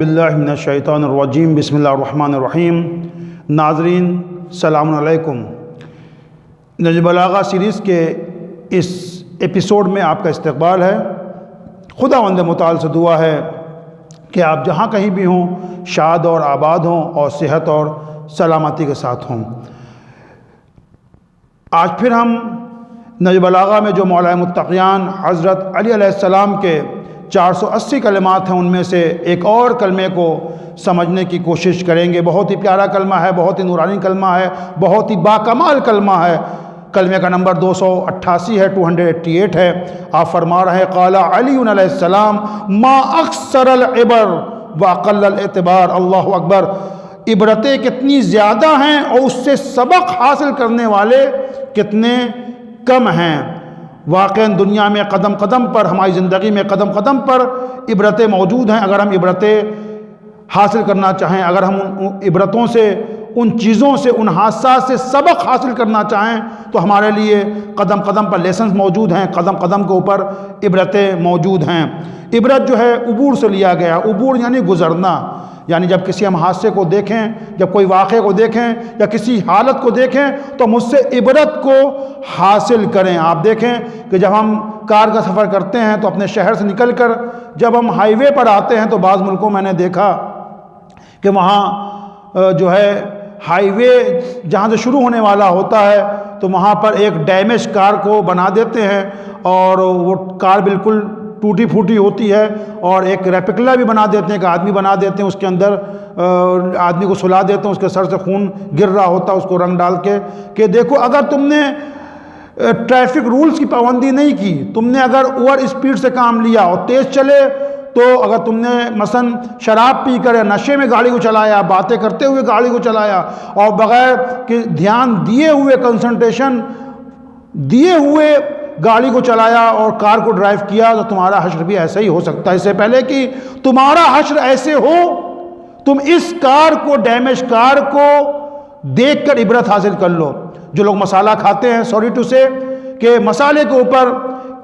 باللہ من الشیطان الرجیم بسم اللہ الرحمن الرحیم۔ ناظرین السلام علیکم۔ نہج بلاغہ سیریز کے اس ایپیسوڈ میں آپ کا استقبال ہے۔ خداوند متعال سے دعا ہے کہ آپ جہاں کہیں بھی ہوں شاد اور آباد ہوں اور صحت اور سلامتی کے ساتھ ہوں۔ آج پھر ہم نہج بلاغہ میں جو مولا متقیان حضرت علی علیہ السلام کے 480 کلمات ہیں، ان میں سے ایک اور کلمے کو سمجھنے کی کوشش کریں گے۔ بہت ہی پیارا کلمہ ہے، بہت ہی نورانی کلمہ ہے، بہت ہی باکمال کلمہ ہے۔ کلمے کا نمبر 288 ہے، 288 ہے۔ آپ فرما رہے ہیں قال علی علیہ السلام ما اکثر العبر واقل الاعتبار۔ اللہ اکبر! عبرتیں کتنی زیادہ ہیں اور اس سے سبق حاصل کرنے والے کتنے کم ہیں۔ واقعاً دنیا میں قدم قدم پر، ہماری زندگی میں قدم قدم پر عبرتیں موجود ہیں۔ اگر ہم عبرتیں حاصل کرنا چاہیں، اگر ہم ان عبرتوں سے، ان چیزوں سے، ان حادثات سے سبق حاصل کرنا چاہیں تو ہمارے لیے قدم قدم پر لیسنز موجود ہیں، قدم قدم کے اوپر عبرتیں موجود ہیں۔ عبرت جو ہے عبور سے لیا گیا۔ عبور یعنی گزرنا، یعنی جب کسی ہم حادثے کو دیکھیں، جب کوئی واقعے کو دیکھیں یا کسی حالت کو دیکھیں تو ہم اس سے عبرت کو حاصل کریں۔ آپ دیکھیں کہ جب ہم کار کا سفر کرتے ہیں تو اپنے شہر سے نکل کر جب ہم ہائی وے پر آتے ہیں تو بعض ملکوں میں نے دیکھا کہ وہاں جو ہے ہائی وے جہاں سے شروع ہونے والا ہوتا ہے تو وہاں پر ایک ڈیمیج کار کو بنا دیتے ہیں اور وہ کار بالکل ٹوٹی پھوٹی ہوتی ہے، اور ایک ریپیکلا بھی بنا دیتے ہیں، ایک آدمی بنا دیتے ہیں، اس کے اندر آدمی کو سلا دیتے ہیں، اس کے سر سے خون گر رہا ہوتا ہے، اس کو رنگ ڈال کے کہ دیکھو اگر تم نے ٹریفک رولز کی پابندی نہیں کی، تم نے اگر اوور اسپیڈ سے کام لیا اور تیز چلے، تو اگر تم نے مثلا شراب پی کر یا نشے میں گاڑی کو چلایا، باتیں کرتے ہوئے گاڑی کو چلایا اور بغیر کہ دھیان دیے ہوئے، کنسنٹریشن دیے ہوئے گاڑی کو چلایا اور کار کو ڈرائیو کیا، تو تمہارا حشر بھی ایسا ہی ہو سکتا ہے۔ اس سے پہلے کہ تمہارا حشر ایسے ہو، تم اس کار کو، ڈیمیج کار کو دیکھ کر عبرت حاصل کر لو۔ جو لوگ مسالہ کھاتے ہیں، سوری ٹو سے، کہ مسالے کے اوپر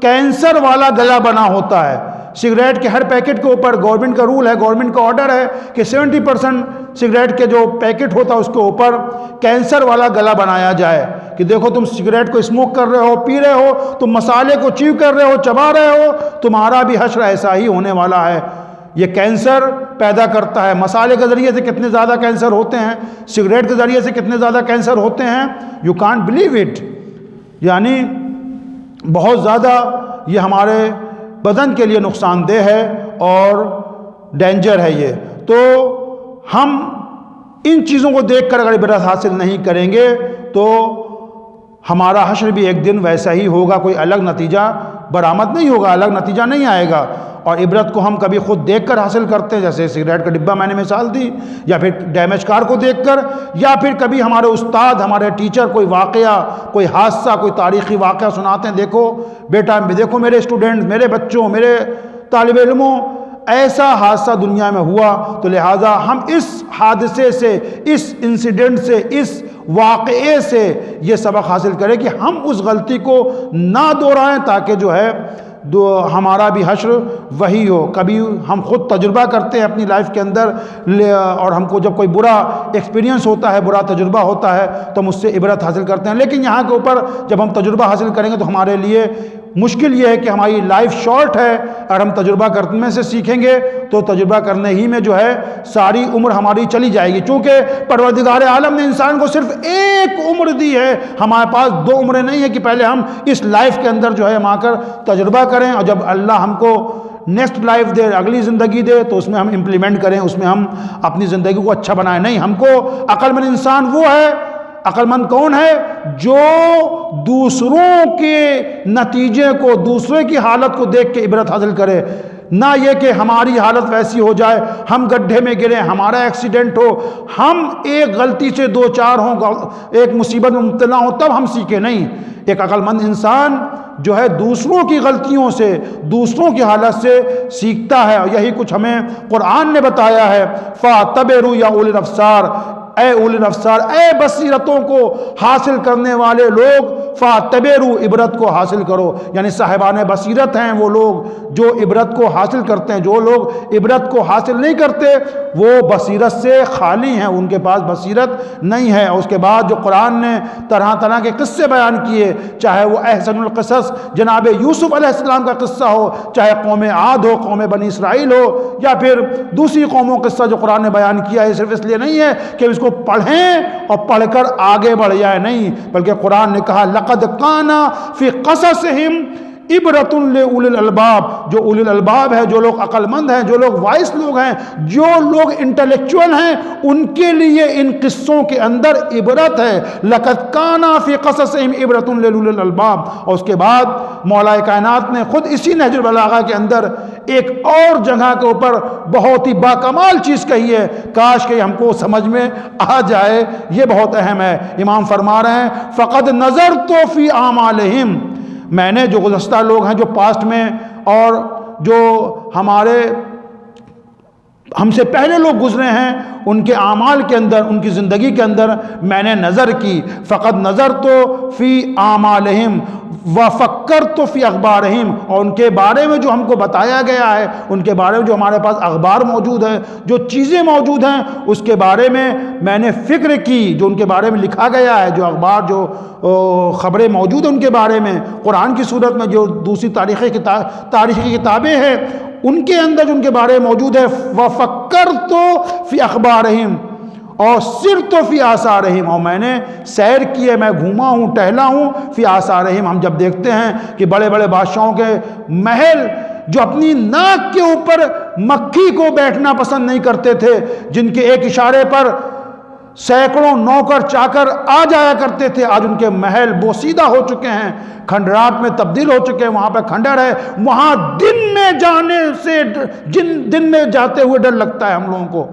کینسر والا گلا بنا ہوتا ہے۔ سگریٹ کے ہر پیکٹ کے اوپر گورنمنٹ کا رول ہے، گورنمنٹ کا آرڈر ہے کہ 70% سگریٹ کے جو پیکٹ ہوتا ہے اس کے اوپر کینسر والا گلا بنایا جائے کہ دیکھو تم سگریٹ کو اسموک کر رہے ہو، پی رہے ہو، تم مسالے کو چیو کر رہے ہو، چبا رہے ہو، تمہارا بھی حشر ایسا ہی ہونے والا ہے۔ یہ کینسر پیدا کرتا ہے۔ مسالے کے ذریعے سے کتنے زیادہ کینسر ہوتے ہیں، سگریٹ کے ذریعے سے کتنے زیادہ کینسر ہوتے ہیں، یو کانٹ بلیو اٹ۔ یعنی بہت زیادہ یہ ہمارے بدن کے لیے نقصان دہ ہے اور ڈینجر ہے یہ۔ تو ہم ان چیزوں کو دیکھ کر اگر عبرت حاصل نہیں کریں گے تو ہمارا حشر بھی ایک دن ویسا ہی ہوگا، کوئی الگ نتیجہ برآمد نہیں ہوگا، الگ نتیجہ نہیں آئے گا۔ اور عبرت کو ہم کبھی خود دیکھ کر حاصل کرتے ہیں، جیسے سگریٹ کا ڈبہ میں نے مثال دی، یا پھر ڈیمیج کار کو دیکھ کر، یا پھر کبھی ہمارے استاد، ہمارے ٹیچر کوئی واقعہ، کوئی حادثہ، کوئی تاریخی واقعہ سناتے ہیں، دیکھو بیٹا، دیکھو میرے اسٹوڈنٹ، میرے بچوں، میرے طالب علموں، ایسا حادثہ دنیا میں ہوا، تو لہٰذا ہم اس حادثے سے، اس انسیڈنٹ سے، اس واقعے سے یہ سبق حاصل کریں کہ ہم اس غلطی کو نہ دہرائیں، تاکہ جو ہے ہمارا بھی حشر وہی ہو۔ کبھی ہم خود تجربہ کرتے ہیں اپنی لائف کے اندر، اور ہم کو جب کوئی برا ایکسپیرینس ہوتا ہے، برا تجربہ ہوتا ہے تو ہم اس سے عبرت حاصل کرتے ہیں۔ لیکن یہاں کے اوپر جب ہم تجربہ حاصل کریں گے تو ہمارے لیے مشکل یہ ہے کہ ہماری لائف شارٹ ہے، اور ہم تجربہ کرنے سے سیکھیں گے تو تجربہ کرنے ہی میں جو ہے ساری عمر ہماری چلی جائے گی۔ چونکہ پروردگار عالم نے انسان کو صرف ایک عمر دی ہے، ہمارے پاس 2 عمریں نہیں ہیں کہ پہلے ہم اس لائف کے اندر جو ہے ہم آ کر تجربہ کریں، اور جب اللہ ہم کو نیکسٹ لائف دے، اگلی زندگی دے، تو اس میں ہم امپلیمنٹ کریں، اس میں ہم اپنی زندگی کو اچھا بنائیں۔ نہیں، ہم کو عقل مند انسان وہ ہے، عقل مند کون ہے؟ جو دوسروں کے نتیجے کو، دوسرے کی حالت کو دیکھ کے عبرت حاصل کرے، نہ یہ کہ ہماری حالت ویسی ہو جائے، ہم گڈھے میں گریں، ہمارا ایکسیڈنٹ ہو، ہم ایک غلطی سے 2-4 ہوں، ایک مصیبت میں مبتلا ہوں، تب ہم سیکھیں۔ نہیں، ایک عقل مند انسان جو ہے دوسروں کی غلطیوں سے، دوسروں کی حالت سے سیکھتا ہے، اور یہی کچھ ہمیں قرآن نے بتایا ہے۔ فَاعْتَبِرُوا يَا أُولِي الْأَبْصَارِ، اے اولی الابصار، اے بصیرتوں کو حاصل کرنے والے لوگ، فاتبروا، عبرت کو حاصل کرو. یعنی صاحبان بصیرت ہیں وہ لوگ جو عبرت کو حاصل کرتے ہیں. جو لوگ عبرت کو حاصل نہیں کرتے وہ بصیرت سے خالی ہیں، ان کے پاس بصیرت نہیں ہے. اور اس کے بعد جو قرآن نے طرح طرح کے قصے بیان کیے، چاہے وہ احسن القصص جناب یوسف علیہ السلام کا قصہ ہو، چاہے قوم عاد ہو، قوم بنی اسرائیل ہو، یا پھر دوسری قوموں کا قصہ جو قرآن نے بیان کیا ہے، صرف اس لیے نہیں ہے کہ اس کو پڑھیں اور پڑھ کر آگے بڑھ جائے، نہیں، بلکہ قرآن نے کہا لقد کان فی قصصہم عبرۃ لأولی الالباب. جو اولی الالباب ہے، جو لوگ عقل مند ہیں، جو لوگ وائس لوگ ہیں، جو لوگ انٹلیکچوئل ہیں، ان کے لیے ان قصوں کے اندر عبرت ہے. لقد کان فی قصصہم عبرۃ لأولی الالباب. اور اس کے بعد مولا کائنات نے خود اسی نہج البلاغہ کے اندر ایک اور جگہ کے اوپر بہت ہی باکمال چیز کہی ہے، کاش کہ ہم کو سمجھ میں آ جائے، یہ بہت اہم ہے. امام فرما رہے ہیں فقد نظرت فی اعمالہم، میں نے جو گزشتہ لوگ ہیں جو پاسٹ میں اور جو ہم سے پہلے لوگ گزرے ہیں، ان کے اعمال کے اندر، ان کی زندگی کے اندر میں نے نظر کی. فقط نظر تو فی اعمالہم وفکرت فی اخبارہم، اور ان کے بارے میں جو ہم کو بتایا گیا ہے، ان کے بارے میں جو ہمارے پاس اخبار موجود ہے، جو چیزیں موجود ہیں، اس کے بارے میں نے فکر کی. جو ان کے بارے میں لکھا گیا ہے، جو اخبار، جو خبریں موجود ہیں ان کے بارے میں، قرآن کی صورت میں جو دوسری تاریخی کتابیں ہیں ان کے اندر جو ان کے بارے میں موجود ہے، وفکرت فی اخبارہم اور سرت فی آثارہم، اور میں نے سیر کی ہے، میں گھوما ہوں، ٹہلا ہوں فی آثارہم. ہم جب دیکھتے ہیں کہ بڑے بڑے بادشاہوں کے محل جو اپنی ناک کے اوپر مکھی کو بیٹھنا پسند نہیں کرتے تھے، جن کے ایک اشارے پر سینکڑوں نوکر چاکر آ جایا کرتے تھے، آج ان کے محل بوسیدہ ہو چکے ہیں، کھنڈرات میں تبدیل ہو چکے ہیں. وہاں پہ کھنڈر ہے، وہاں دن میں جانے سے، دن میں جاتے ہوئے ڈر لگتا ہے ہم لوگوں کو.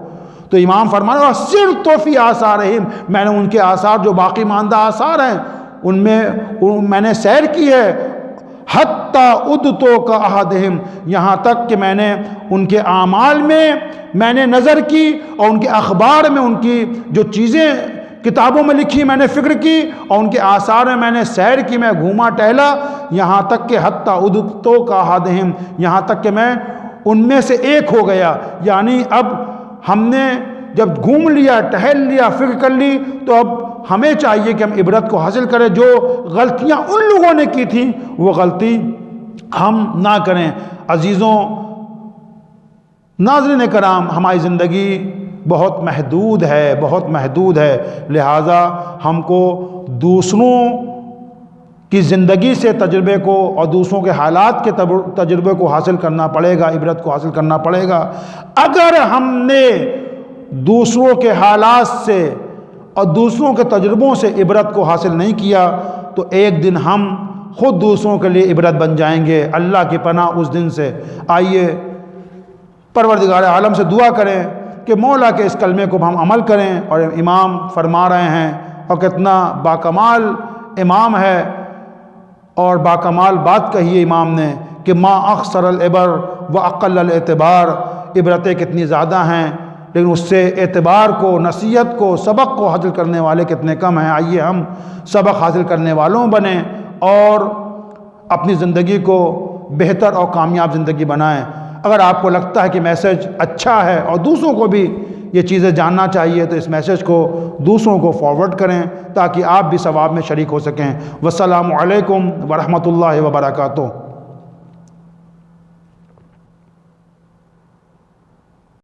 تو امام فرما رہا ہے سرت فی آثارہم، میں نے ان کے آثار جو باقی ماندہ آثار ہیں ان میں نے سیر کی ہے. حتی ادتو کا احدہم، یہاں تک کہ میں نے ان کے اعمال میں نے نظر کی، اور ان کے اخبار میں ان کی جو چیزیں کتابوں میں لکھی میں نے فکر کی، اور ان کے آثار میں نے سیر کی، میں گھوما ٹہلا، یہاں تک کہ حتی ادتو کا احدہم، یہاں تک کہ میں ان میں سے ایک ہو گیا. یعنی اب ہم نے جب گھوم لیا، ٹہل لیا، فکر کر لی، تو اب ہمیں چاہیے کہ ہم عبرت کو حاصل کریں. جو غلطیاں ان لوگوں نے کی تھیں وہ غلطی ہم نہ کریں. عزیزوں، ناظرین کرام، ہماری زندگی بہت محدود ہے، بہت محدود ہے، لہٰذا ہم کو دوسروں کی زندگی سے تجربے کو اور دوسروں کے حالات کے تجربے کو حاصل کرنا پڑے گا، عبرت کو حاصل کرنا پڑے گا. اگر ہم نے دوسروں کے حالات سے اور دوسروں کے تجربوں سے عبرت کو حاصل نہیں کیا تو ایک دن ہم خود دوسروں کے لیے عبرت بن جائیں گے. اللہ کی پناہ اس دن سے. آئیے پروردگار عالم سے دعا کریں کہ مولا کے اس کلمے کو ہم عمل کریں. اور امام فرما رہے ہیں، اور کتنا باکمال امام ہے اور باکمال بات کہی ہے امام نے کہ ما اخسر العبر و اقل الاعتبار، عبرتیں کتنی زیادہ ہیں لیکن اس سے اعتبار کو، نصیحت کو، سبق کو حاصل کرنے والے کتنے کم ہیں. آئیے ہم سبق حاصل کرنے والوں بنیں اور اپنی زندگی کو بہتر اور کامیاب زندگی بنائیں. اگر آپ کو لگتا ہے کہ میسج اچھا ہے اور دوسروں کو بھی یہ چیزیں جاننا چاہیے تو اس میسج کو دوسروں کو فارورڈ کریں تاکہ آپ بھی ثواب میں شریک ہو سکیں. والسلام علیکم ورحمۃ اللہ وبرکاتہ.